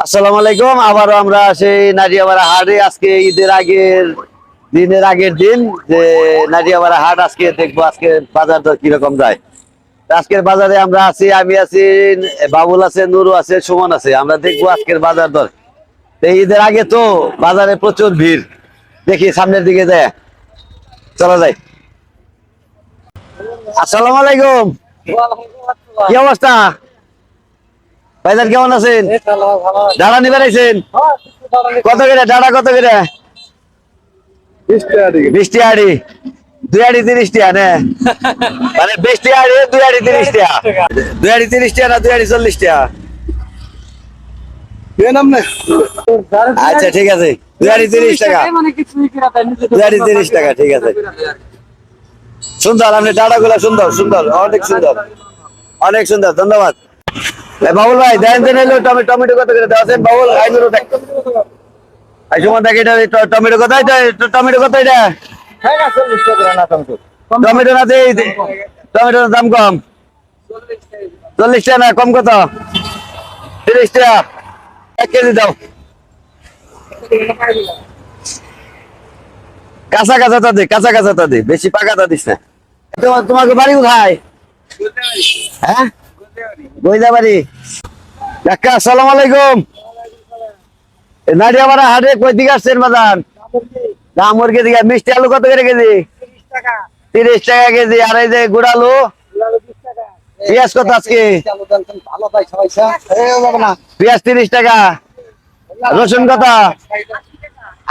আসসালামু আলাইকুম। আবারও আমরা সেই নাজিয়াপাড়া হাটে আজকে দিনের আগের দিন যে নাজিয়াপাড়া হাট আজকে দেখবো আজকে বাজার দর কিরকম যায়। আজকের বাজারে আমরা আছি, আমি আছি, বাবুল আছে, নুরু আছে, সুমন আছে। আমরা দেখবো আজকের বাজার দর। তো ঈদের আগে তো বাজারে প্রচুর ভিড়, দেখি সামনের দিকে যায়, চলা যায়। আসসালামু আলাইকুম, কি অবস্থা ভাইজান, কেমন আছেন? ডাড়া নিবে রাখছেন কত করে? ডাড়া কত করে? 20 আড়ি, 2 আড়ি 30 টাকা না? মানে 20 আড়ি 2 আড়ি 30 টাকা, 2 আড়ি 30 টাকা না 2 আড়ি 40 টাকা? আচ্ছা ঠিক আছে, 2 আড়ি 30 টাকা, 2 আড়ি 30 টাকা, ঠিক আছে। সুন্দর, আপনি ডাড়া গুলা সুন্দর সুন্দর, অনেক সুন্দর, অনেক সুন্দর, ধন্যবাদ। বাবুল ভাই দেন দেন, এলো টমেটো কত করে দেওয়া আছেন বাবুল? সুমন দেখ, এটা টমেটো কত? টমেটো কত এটা? টমেটো না দেই, টমেটোর দাম কম, 40 টাকা না, কম কত? 30 টাকা, 1 কেজি দাও। কাঁচা কাঁচা তা দে, কাঁচা কাঁচা তা দে, বেশি পাকা তা দিস না। তোমাকে বাড়ি কোথায়? হ্যাঁ, বইদা বাড়ি। কাকা আসসালামু আলাইকুম। নাড়িয়াপাড়া হাটে কই দিকে আসছেন বাজান? দামুরগি দিকে। মিষ্টি আলু কত করে কেজি? 30 টাকা কেজি। আর এই যে গুড় আলু? পেঁয়াজ কত আজকে? পেঁয়াজ 30 টাকা। রসুন কত?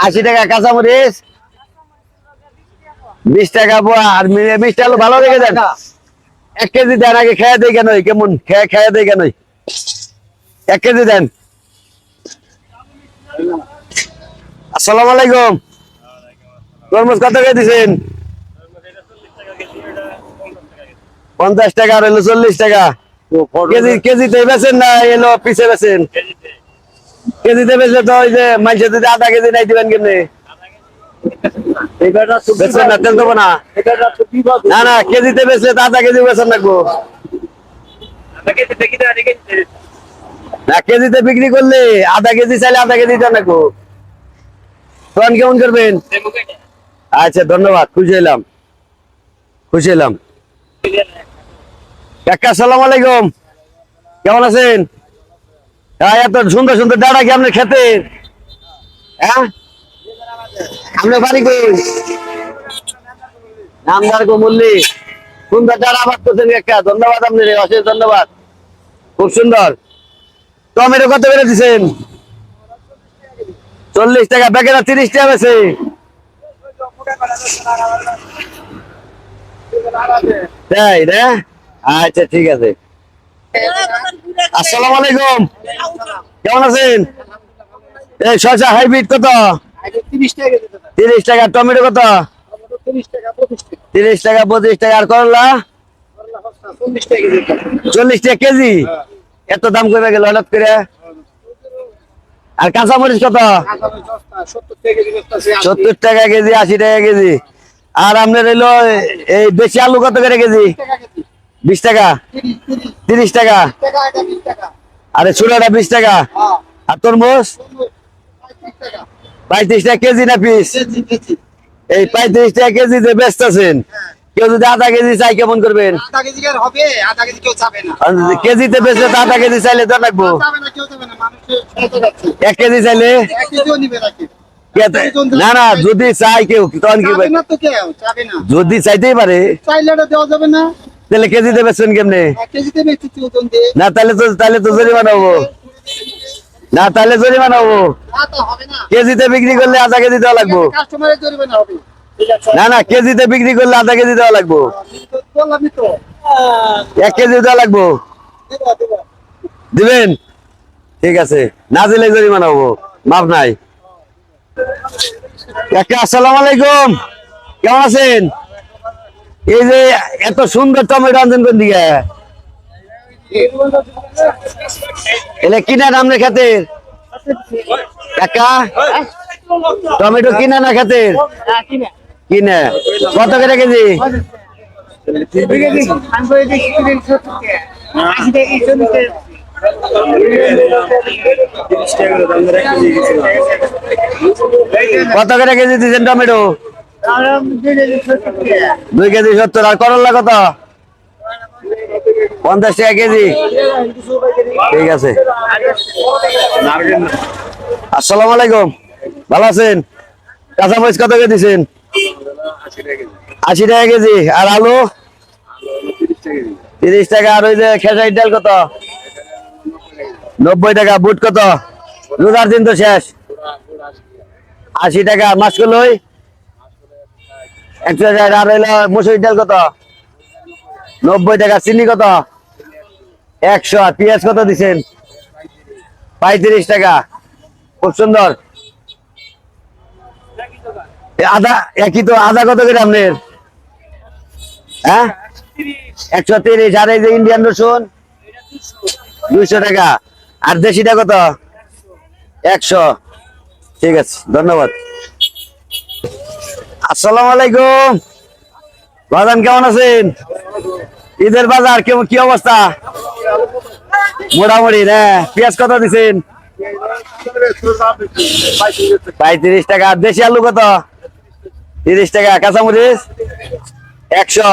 80 টাকা। কাঁচামরিচ 20 টাকা পোয়া। আর মিষ্টি আলু ভালো রেখে দেন, 1 কেজি দেন। আগে খেয়ে দেয় কেন, কেমন খেয়ে দেয় কেন? 1 কেজি দেন। আসসালামু আলাইকুম। তরমুজ কত করে দিচ্ছেন? 50 টাকা। আর হলো 40 টাকা কেজিতে বেচেন না এলো পিছে বেচেন? কেজিতে বেচলে তো ওই যে মাইসে যদি আধা কেজি নাই দিবেন কেমনি? বেচবেন না, তেল দেবো না। না না, কেজিতে বেচলে তো আধা কেজি বেচন লাগবো না। কেজিতে বিক্রি করলে আধা কেজি চাইলে আধা কেজি তো লাগবো। তখন কেমন করবেন? আচ্ছা ধন্যবাদ, খুশি হলাম, খুশি হলাম। কাকা আসসালামু আলাইকুম, কেমন আছেন? এত সুন্দর সুন্দর ডাটা কি আপনার খেতে? হ্যাঁ, আপনার বাড়ি কই? নামদার গোমল্লি। সুন্দর ডাটা আবাদ করছেন কাকা, ধন্যবাদ আপনার, অশেষ ধন্যবাদ, খুব সুন্দর। টমেটো কত করে দিচ্ছেন? 40 টাকা। প্যাকেট 30 টাকা বেশি। তাই না? আচ্ছা ঠিক আছে। আসসালামু আলাইকুম, কেমন আছেন? এই শসা হাইব্রিড কত? 30 টাকা। টমেটো কত? 30 টাকা 25 টাকা। আর করলা? 40 টাকা কেজি। এত দাম কমে গেল হঠাৎ করে। আর কাঁচামরিচ কত? 70 টাকা কেজি, 80 টাকা কেজি। আর আপনার এলো এই দেশি আলু কত করে কেজি? 20 টাকা। 30 টাকা। আরে ছোটটা 20 টাকা। আর তরমুজ 35 টাকা কেজি না পিস? এই 35 টাকা কেজি যে ব্যস্ত আছেন, কেউ যদি আধা কেজি চাই কেমন করবেন? কেজিতে বেচলে তো আধা কেজি চাইলে তো লাগবো। 1 কেজি চাইলে না না, যদি চাই কেউ তখন কি? যদি চাইতেই পারে তাহলে কেজিতে বেচবেন কেমনে? না তাহলে তো জরিমানা হবো। না তাহলে জরিমানা হবো। কেজিতে বিক্রি করলে আধা কেজি দেওয়া লাগবো। না না, কেজিতে বিক্রি করলে আধা কেজি দেওয়া লাগবো। 1 কেজি দেওয়া লাগবো। দিবেন? ঠিক আছে, না দিলে জরিমানা হবো, মাফ নাই। কাকা আসসালামু আলাইকুম, কেমন আছেন? এই যে এত সুন্দর টমেটো আনছেন কোন দিকে? এলে কিনা নামনে খাতের? কাকা টমেটো কিনা না খাতের? কিনা। কত করে কেজি? 80 কত করে কেজি দিচ্ছেন টমেটো? 2 কেজি 70। আর করলা কত? 50 টাকা কেজি। ঠিক আছে। আসসালামু আলাইকুম, ভালো আছেন? কাঁচামরিচ কত করে দিচ্ছেন? 80 টাকা কেজি। আর আলু? 30 টাকা। আর ওই যে খেসারির ডাল কত? 90 টাকা। বুট কত? রোজার দিন তো শেষ। 80 টাকা। মাসকলাই 160। আর হইলো মুসুরির ডাল কত? 90 টাকা। চিনি কত? 100। আর পেঁয়াজ কত দিচ্ছেন? 35 টাকা। খুব সুন্দর। আদা একই তো। আদা কত করে আপনার? হ্যাঁ, 130। আর এই যে ইন্ডিয়ান রসুন 200 টাকা। আর দেশিটা কত? 100। ঠিক আছে, ধন্যবাদ। আসসালামু আলাইকুম, বাজান কেমন আছেন? ঈদের বাজার কেমন, কি অবস্থা? মোটামুটি না। পেঁয়াজ কত দিচ্ছেন? 35 টাকা। আর দেশি আলু কত? 30 টাকা। কাঁচামরিচ 100।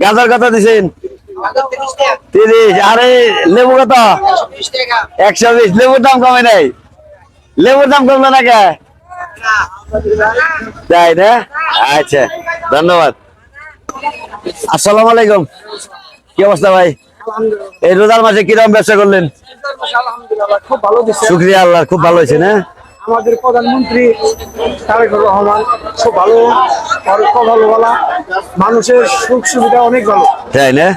গাজর কত দিচ্ছেন? 30। আরে লেবু কত? 120। লেবুর দাম কমে নাই? লেবুর দাম কমলো না কে? তাই না? আচ্ছা, ধন্যবাদ। আসসালামু আলাইকুম, কি অবস্থা ভাই? এই রোজার মাসে কিরকম ব্যবসা করলেন? খুব ভালো দিচ্ছে। শুক্রিয়া আল্লাহ, খুব ভালো হয়েছে না? আমাদের প্রধানমন্ত্রী তারেক রহমান খুব ভালো, খুব ভালো বলা, মানুষের সুখ সুবিধা অনেক ভালো। তাই না?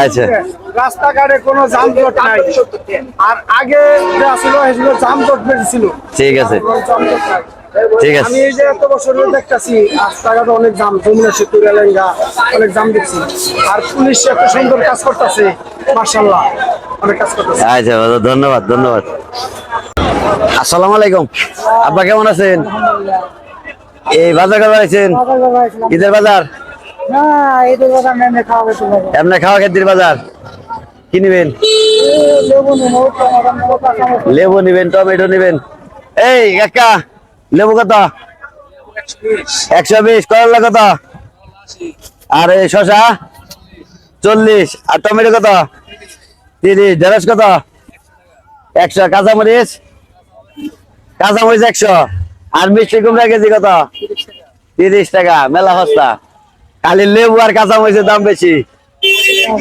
আচ্ছা, রাস্তাঘাটে কোনো যানজট নাই। আর আগে যা ছিল সেগুলো যানজট বেশি ছিল। ঠিক আছে, যানজট নাই। ঠিক আছে। আমি এই যে এত বছর দেখতেছি রাস্তাঘাটে অনেক জাম, যমুনা সেতু, রেলেঙ্গা অনেক জাম দেখছি। আর পুলিশ এত সুন্দর কাজ করতেছে, মার্শাল্লাহ, অনেক কাজ করতেছে। আচ্ছা, ধন্যবাদ ধন্যবাদ। আসসালামু আলাইকুম, আব্বা কেমন আছেন? এই বাজার কবে আছেন? ঈদের বাজার? না, এদের কথা মেনে খাওয়া গেছে। এমনি খাওয়া খেতির বাজার। কি নিবেন? লেবু নিবেন, টমেটো নিবেন। এই কাকা, লেবু কত? 120। করলা কত? আর এই শসা 40। আর টমেটো কত? 30। ঢেঁড়স কত? 100। কাঁচামরিচ? কাঁচামরিচ 100। আর মিষ্টি কুমড়া কেজি কত? 30 টাকা। মেলা সস্তা। খালি লেবু আর কাঁচামরিচের দাম বেশি।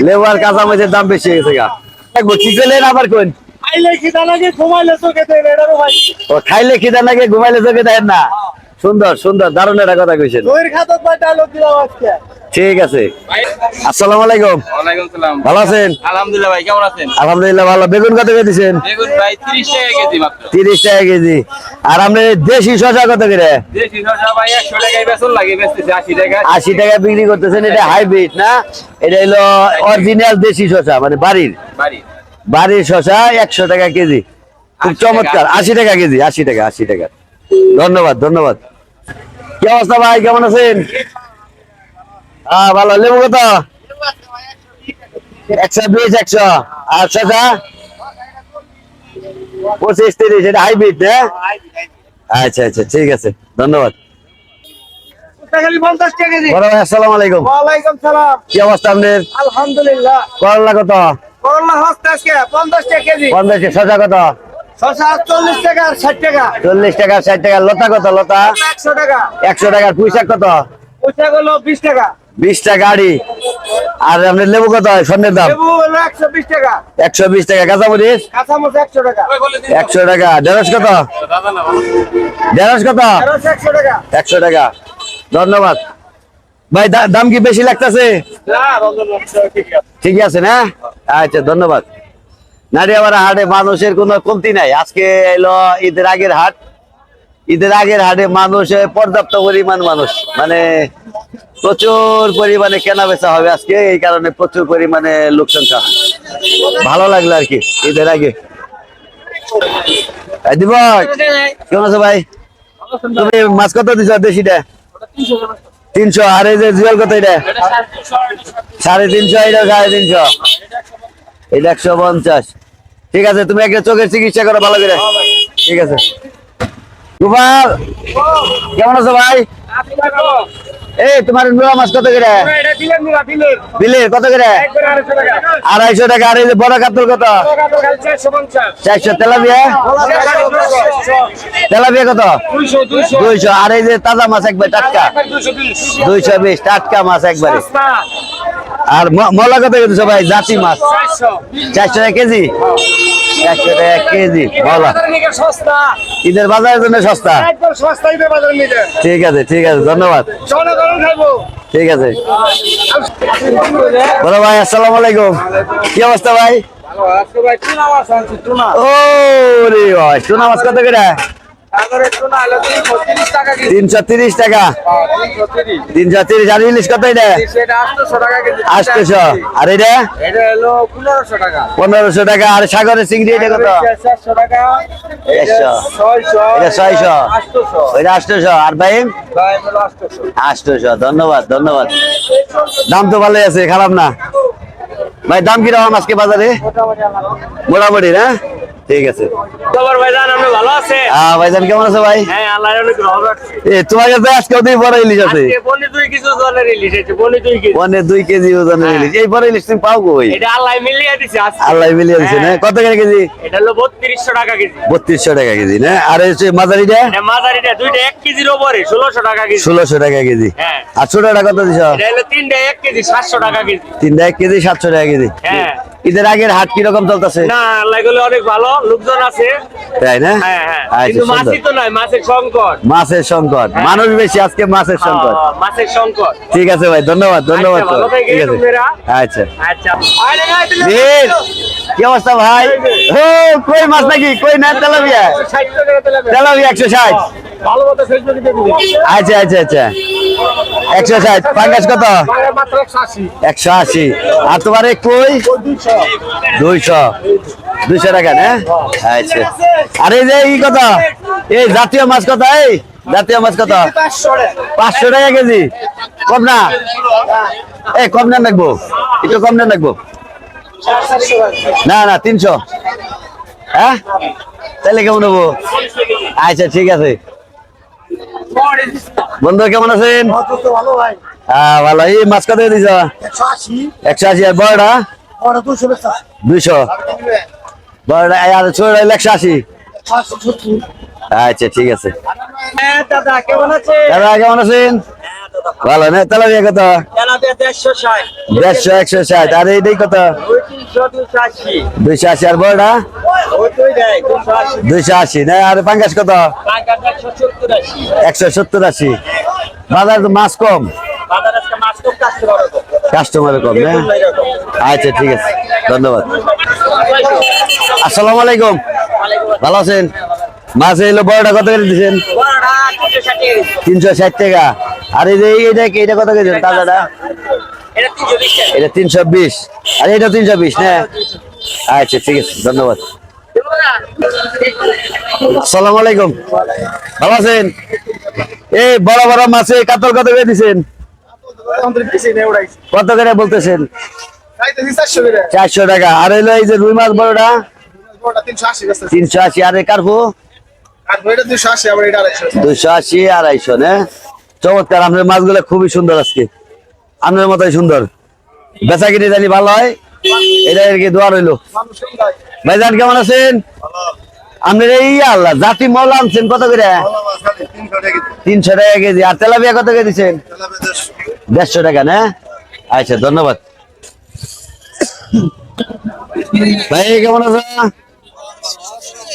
লেবু আর কাঁচামরিচের দাম বেশি হয়ে গেছে। কি করলেন আবার কোন? খাইলে খিদা লাগে, ঘুমাইলে চোখে দেয় এটারও ভাই। ও, খাইলে খিদা লাগে, ঘুমাইলে চোখে দেন না। সুন্দর সুন্দর, দারুণ একটা কথা কইছেন। দইয়ের খাতত ভাই ডায়লগ দিলাম আজকে। ঠিক আছে। আসসালামু আলাইকুম, ওয়ালাইকুম সালাম। ভালো আছেন? আলহামদুলিল্লাহ ভাই, কেমন আছেন? আলহামদুলিল্লাহ ভালো। বেগুন কত করে দিচ্ছেন? বেগুন ভাই 30 টাকা কেজি মাত্র। 30 টাকা কেজি। আর আপনি দেশি শসা কত করে? দেশি শসা ভাই 100 টাকায় বেচন লাগে, বেচতেছে 80 টাকা। 80 টাকা বিক্রি করতেছেন। এটা হাইব্রিড না? এটা হলো অরিজিনাল দেশি শসা, মানে বাড়ির বাড়ি বাড়ির শসা। 100 টাকা কেজি। খুব 80 চমৎকার। টাকা। 80 টাকা কেজি। 80 টাকা, 80 টাকা। ধন্যবাদ ধন্যবাদ। কি অবস্থা ভাই, কেমন আছেন? হ্যাঁ ভালো। লেবু কত? 120। 100। আর শসা 25 30। এটা হাইব্রিড না? আচ্ছা আচ্ছা, ঠিক আছে, ধন্যবাদ। খালি 50 টাকা কেজি। বড় ভাই আসসালামু আলাইকুম, ওয়ালাইকুম সালাম। কি অবস্থা আপনার? আলহামদুলিল্লাহ। করলা কত? করলা হস্তে আজকে 50 টাকা কেজি। 50। শসা কত? শসা 40 টাকা আর 60 টাকা। 40 টাকা 60 টাকা। লতা কত? লতা 100 টাকা। 100 টাকা। পুঁইশাক কত? ওইটা হলো 20 টাকা। 20 টাকা গাড়ি। আর আপনার লেবু কত? স্বর্ণের দাম লেবু হলো 120 টাকা। 120 টাকা। কাঁচামরিচ কাঁচামরিচ 100 টাকা। 100 টাকা। ঢেঁড়স কত? ঢেঁড়স কত? ঢেঁড়স 100 টাকা। 100 টাকা। ধন্যবাদ ভাই। দাম কি বেশি লাগতেছে? না, রমজান ঠিক আছে। ঠিকই আছে না? আচ্ছা, ধন্যবাদ। নারিয়াবাড়া হাটে মানুষের কোনো কমতি নাই। আজকে এলো ঈদের আগের হাট। ঈদের আগের হাটে মানুষের পর্যাপ্ত পরিমাণ মানুষ, মানে প্রচুর পরিমাণে কেনা বেচা হবে আজকে। এই কারণে প্রচুর পরিমাণে লোক সংখ্যা। ভালো লাগলো আর কি ঈদের আগে। দিবক, কেমন আছো ভাই? তুমি মাছ কত দিছো দেশিটা? 300। আর এই যে জুয়েল কত? এটা 350। এটা 350। এটা 150। ঠিক আছে, তুমি একটা চোখের চিকিৎসা করো ভালো করে। ঠিক আছে। গোপাল, কেমন আছো ভাই? এই তোমার নোরা মাছ কত করে? বিলের কত করে? 250 টাকা। আর এই যে বড় কাতল কত? 400। তেলাপিয়া? তেলাপিয়া কত? 200। আর এই যে তাজা মাছ একবার টাটকা? 220 টাটকা মাছ একবারে। আর মলা কত কেজি ভাই? জাতি মাছ 400 টাকা কেজি। 400 টাকা কেজি মলা। ঈদের বাজারের জন্য সস্তা। ঠিক আছে, ঠিক আছে, ধন্যবাদ। ঠিক আছে বড় ভাই, আসসালামু আলাইকুম। কি অবস্থা ভাই? ও রে ভাই, টুনা মাছ কত করে? 330 টাকা। 330। আর ইলিশ কত এটা? 800। আর এটা 1500 টাকা। আর সাগরের চিংড়ি এটা কত? 400। এটা 600। এটা 800। আর ভাই 800। ধন্যবাদ, ধন্যবাদ। দাম তো ভালোই আছে, খারাপ না ভাই। দাম কিরকম আজকে বাজারে? মোটামুটি না? ঠিক আছে। ভাইজান কেমন আছে ভাই? তোমার কাছে আজকে বড় ইলিশ আছে, 2 কেজি ওজনের ইলিশ। এই বড় ইলিশ তুমি পাও কই? আল্লাহ মিলিয়ে দিছে না? কত করে কেজি? 3200 টাকা কেজি। 3200 টাকা কেজি না? আর হচ্ছে মাঝারিটা? মাঝারিটা দুইটা 1 কেজির উপরে 1600 টাকা কেজি। 1600 টাকা কেজি। হ্যাঁ। আর ছোটটা কত দিছ? তিনটা 1 কেজি 700 টাকা কেজি। তিনটা 1 কেজি 700 টাকা কেজি। হ্যাঁ। ঈদের আগের হাট কিরকম চলতেছে? না, এগুলো অনেক ভালো, লোকজন আছে। তাই না? হ্যাঁ, হ্যাঁ। আচ্ছা, কিন্তু সুন্দর। মাছই তো নয়, মাছের সংকট। মাছের সংকট, মানুষ বেশি আজকে, মাছের সংকট। মাছের সংকট। ঠিক আছে ভাই, ধন্যবাদ, ধন্যবাদ। আচ্ছা, ভালো থাকেন ঠিক আছে, তোমরা। আচ্ছা। আচ্ছা। বীর, কি অবস্থা ভাই? ও কই মাছ নাকি? কই না? তেলাপিয়া? 60 টাকা তেলাপিয়া। তেলাপিয়া 160। ভালো মতো শেষ করে দিয়ে দিবি। আচ্ছা, আচ্ছা, আচ্ছা। 160। পাঙ্গাস কত? মাত্র 180। 180। আর তোমার এই কই? 200। 200 টাকা না? আচ্ছা। আর এই যে ই কত? এই জাতীয় মাছ কত? এই জাতীয় মাছ কত? 500 টাকা কেজি। কম না? এই কম না রাখবো, একটু কম না রাখবো। না না, 300। হ্যাঁ, তাহলে কেমন হবো? আচ্ছা, ঠিক আছে। বন্ধু কেমন আছেন? হ্যাঁ, ভালো। এই মাছ কত দিছ? 180। আর বড়টা? 200। বড়টা আর ছোট 180। আচ্ছা, ঠিক আছে। দাদা কেমন আছে? দাদা কেমন আছেন? ভালো না? তেলাপিয়া কত? 160। 150, 160। আর এইটাই কত? 280। আর বড়টা? 280 না? আর পাঙ্গাস কত? 170, 80। বাজার তো মাছ কম, কাস্টমার কম না? আচ্ছা, ঠিক আছে, ধন্যবাদ। আসসালামু আলাইকুম। ভালো আছেন? মাছ এলো বড়টা কত করে দিচ্ছেন? 360 টাকা। আর এই যে এইটা কত কেজি তাজাটা? এটা 320। আর এটা 320 না? আচ্ছা, ঠিক আছে, ধন্যবাদ। আসসালামু আলাইকুম। ভালো আছেন? এই বড় বড় মাছে কাতল কত করে দিচ্ছেন? কত করে বলতেছেন? 400 টাকা। আর এলো এই যে রুই মাছ বড়টা? 380। আর এই কার্পু? 280, 250 না? চমৎকার। আপনার মাছগুলো খুবই সুন্দর আজকে, আপনার মতোই সুন্দর। বেচা কিনে জানি ভালো হয়, এটা আর কি দোয়া রইলো। ভাইজান কেমন আছেন? আপনার এই আল্লাহ জাতি মল আনছেন কত করে? 300 টাকা কেজি। আর তেলাপিয়া কত করে দিচ্ছেন? 150 টাকা না? আচ্ছা, ধন্যবাদ। ভাই কেমন আছো?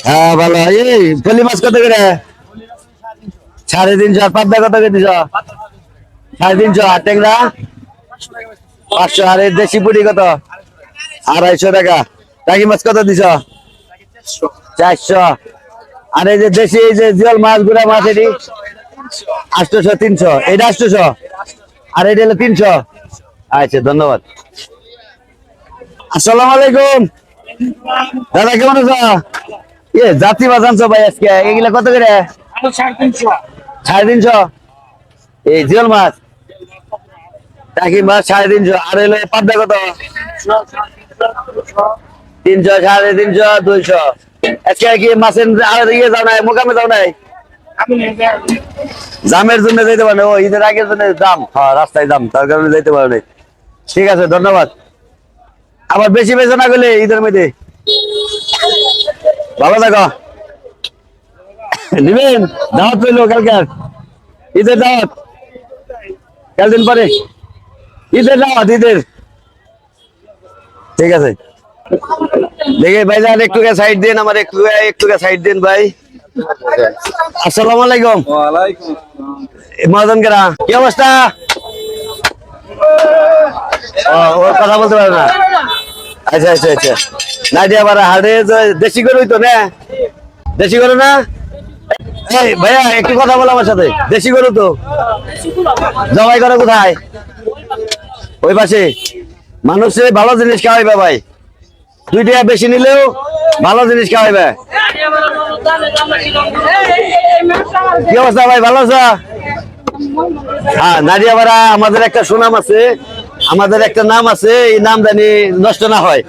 হ্যাঁ, ভালো। এই পলি মাছ কত করে? 350। আর পাবদা কত করে দিছ? 350। আর ট্যাংরা? 500। আর এই দেশি পুটি কত? 250 টাকা। টাকি মাছ কত দিছ? 400। আর এই যে দেশি এই যে জিওল মাছ, গুড়া মাছ, এটি 800, 300। এটা 800। আর এটা হলো 300। আচ্ছা, ধন্যবাদ। আসসালামু আলাইকুম। দাদা কেমন আছো? জাতি মাছ আনছো ভাই আজকে, এগুলা কত করে? 350। এই জিওল মাছ, টাকি মাছ 350। আর হলো পাবদা কত? 300, 350, 200। আজকে কি মাছের আর ইয়ে যাও নাই, মোকামে যাও নাই? জামের জন্য যাইতে পারে ও ঈদের আগের জন্য দাম, হ্যাঁ রাস্তায় দাম, তার কারণে যাইতে পারে নাই। ঠিক আছে, ধন্যবাদ। আবার বেশি বেচে না গেলে ঈদের মধ্যে ভালো থাকো। নিবেন দাওয়াত রইলো কালকে, ঈদের দাওয়াত কাল দিন পরে, ঈদের দাওয়াত ঈদের। ঠিক আছে, দেখে ভাই যান একটু সাইড দিন, আমার একটু সাইড দিন ভাই। আসসালামু আলাইকুম। মহাজন কেরা কি অবস্থা? ওর কথা বলতে পারে না। আচ্ছা আচ্ছা আচ্ছা, নাইডিয়া পাড়া হাটে দেশি গরুই তো না? দেশি গরু না? এই ভাইয়া একটু কথা বলো আমার সাথে। দেশি গরু তো, জবাই করে কোথায়? ওই পাশে। মানুষের ভালো জিনিস খাওয়াইবে ভাই, 2 টাকা বেশি নিলেও ভালো জিনিস খাওয়াইবে। কি অবস্থা ভাই, ভালো আছো? হ্যাঁ, নারিয়াপাড়া আমাদের একটা সুনাম আছে, আমাদের একটা নাম আছে, এই নাম জানি নষ্ট না হয়।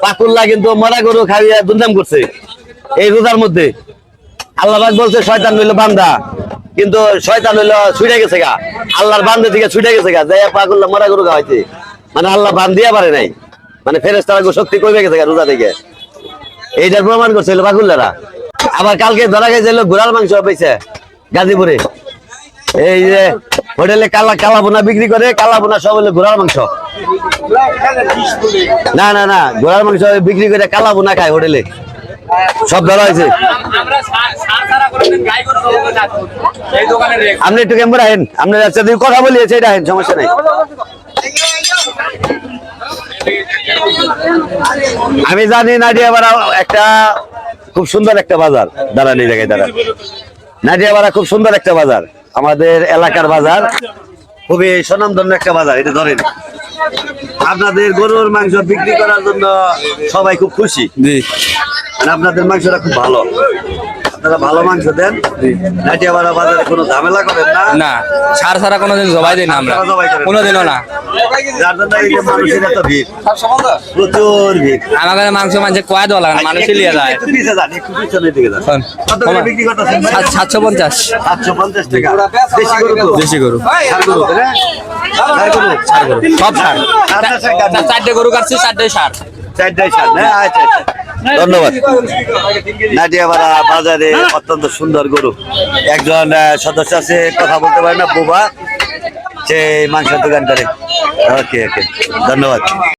পাকুল্লা কিন্তু মরা গরু খাইয়া দুর্নাম করছে এই রোজার মধ্যে। আল্লাহ পাক বলছে শয়তান হইলো বান্দা, কিন্তু শয়তান হইলো ছুটে গেছে গা, আল্লাহর বান্দা থেকে ছুটে গেছে গা, যাই পাকুল্লা মরা গরু খাওয়াইছে। মানে আল্লাহ বান্ধিয়া পারে নাই, মানে ফেরেশতারা শক্তি কমে গেছে গা রোজা থেকে। এইটার প্রমাণ করছে পাকুল্লারা। আবার কালকে ধরা গেছে ঘোড়ার মাংস পেয়েছে গাজীপুরে। এই যে হোটেলে কালা বোনা বিক্রি করে, কালা বোনা সব হলো ঘোড়ার মাংস। না না না, ঘোড়ার মাংস বিক্রি করে কালা বোনা খায় হোটেলে, সব ধরা হয়েছে। আপনি একটু ক্যাম্পে রাখেন, আপনার যদি কথা বলিয়েছে এটা হেন, সমস্যা নাই। আমি জানি নাডিয়াপাড়া একটা খুব সুন্দর একটা বাজার, দাঁড়ান এই জায়গায় দাঁড়ান। নাডিয়াপাড়া খুব সুন্দর একটা বাজার, আমাদের এলাকার বাজার, খুবই স্বনামধন্য একটা বাজার। এটা ধরেন, আপনাদের গরুর মাংস বিক্রি করার জন্য সবাই খুব খুশি। আপনাদের মাংসটা খুব ভালো, আপনারা ভালো মাংস দেন। নাটিয়াপাড়া বাজারে কোনো ঝামেলা করেন না? না, সার সারা কোনোদিন জবাই দিই না আমরা, কোনোদিনও না। যার জন্য এই যে মানুষের এত ভিড়, প্রচুর ভিড়। আমাদের মাংস মাঝে কয়া দেওয়া লাগে না, মানুষই লিয়ে যায়। একটু পিছে যান, একটু পিছনের দিকে যান। কত করে বিক্রি করতেছেন ভাই? 750। 750 টাকা। দেশি গরু তো? দেশি গরু, ষাঁড় গরু তো না? ষাঁড় গরু? সব সার। ষাঁড়। 4টে গরু কাটছি, 4টাই সার। 4টাই ষাঁড় না? আচ্ছা আচ্ছা, ধন্যবাদ। নাটিয়াপাড়া বাজারে অত্যন্ত সুন্দর গরু। একজন সদস্য আছে, কথা বলতে পারে না, বোবা, সে মাংসের দোকান করে। ওকে ওকে, ধন্যবাদ।